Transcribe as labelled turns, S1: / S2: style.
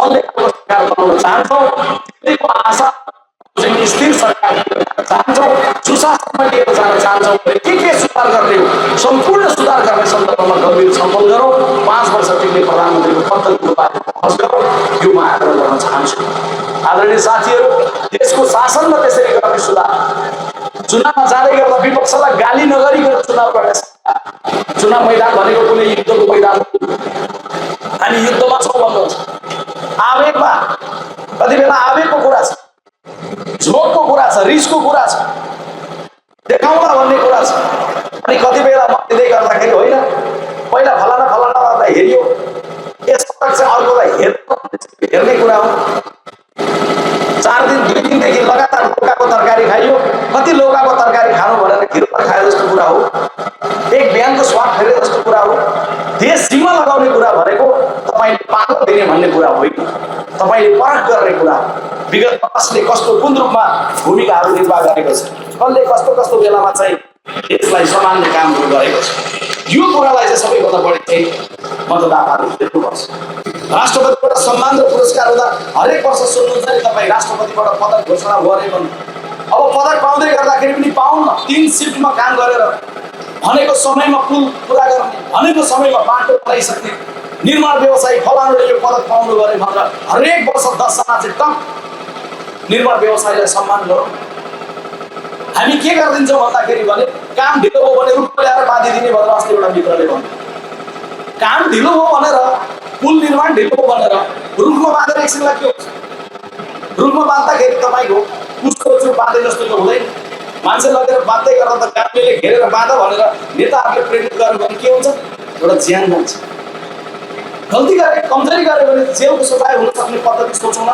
S1: चलेको सरकार बनाउन चाहन्छौँ, दिल्लीको आशा चाहिँ स्थिर सरकार चाहन्छौँ, सुशासनमा लिएर जान चाहन्छौँ भने के सुधार गर्ने हो, सम्पूर्ण सुधार गर्ने सन्दर्भमा गम्भीर छलफल गरौँ। 5 वर्ष टिक्ने प्रधानमन्त्रीको पद्धतिको बारेमा बहस गरौँ, यो म आग्रह गर्न चाहन्छु। आदरणीय साथीहरू, देशको शासनमा त्यसरी गर्ने सुधार, चुनावमा जाँदै गर्दा विपक्षलाई गाली नगरिकन चुनाव गर्ने, चुनाव मैदान भनेको कुनै युद्धको मैदान, हामी युद्धमा छौँ भन्नुहुन्छ, आवेगमा कति बेला आवेगको कुरा छ, झोकको कुरा छ, रिसको कुरा छ, देखाउला भन्ने कुरा छ। अनि कति बेला दिँदै गर्दाखेरि होइन पहिला फलाना फलानालाई हेरियो, यसपटक चाहिँ अर्कोलाई हेर्ने कुरा हो। 4 दिन 2 दिनदेखि लगातार लौकाको तरकारी खाइयो, कति लौकाको तरकारी खानु भनेर खिरपार खायो जस्तो कुरा हो, एक बिहानको स्वाद फेरे जस्तो कुरा हो। देश सीमा लगाउने कुरा भनेको तपाईँले पालो दिने भन्ने कुरा होइन, तपाईँले परख गर्ने कुरा हो। विगतमा कसले कस्तो कुन रूपमा भूमिकाहरू निर्वाह गरेको छ, कसले कस्तो कस्तो बेलामा चाहिँ देशलाई सम्हाल्ने कामहरू गरेको छ, यो कुरालाई चाहिँ सबैभन्दा बढी चाहिँ मतदाताहरूले देख्नुपर्छ। राष्ट्रपतिबाट सम्मान र पुरस्कार हुँदा हरेक वर्ष सोध्नुहुन्छ नि तपाईँ राष्ट्रपतिबाट पदक घोषणा गरे भने, अब पदक पाउँदै गर्दाखेरि पनि पाउन्न, 3 शिफ्टमा काम गरेर भनेको समयमा पुल पुरा गर्ने, भनेको समयमा बाटो बनाइसक्ने, निर्माण व्यवसायी फलानुले यो पदक पाउनु गरे भनेर हरेक वर्ष 10 जना चाहिँ टक निर्माण व्यवसायीलाई सम्मान गरौँ। हामी के गरिदिन्छौँ भन्दाखेरि भने काम ढिलो भयो भने रुख ल्याएर बाँधिदिने भनेर अस्ति एउटा मित्रले भन्यो, काम ढिलो भयो भनेर पुल निर्माण ढिलो भयो भनेर रुखमा बाँधेर एकछिनलाई के हुन्छ, रुखमा बाँध्दाखेरि तपाईँको पुष्पको चुप बाँधे जस्तो त हुँदैन, मान्छे लगेर बाँध्दै गरेर त कामले घेरेर बाँध भनेर नेताहरूले प्रेरित गर्यो भने के हुन्छ, एउटा ज्यान जान्छ। गल्ती गरे, कमजोरी गऱ्यो भने जेलको सजाय हुन सक्ने पद्धति सोचौँ न।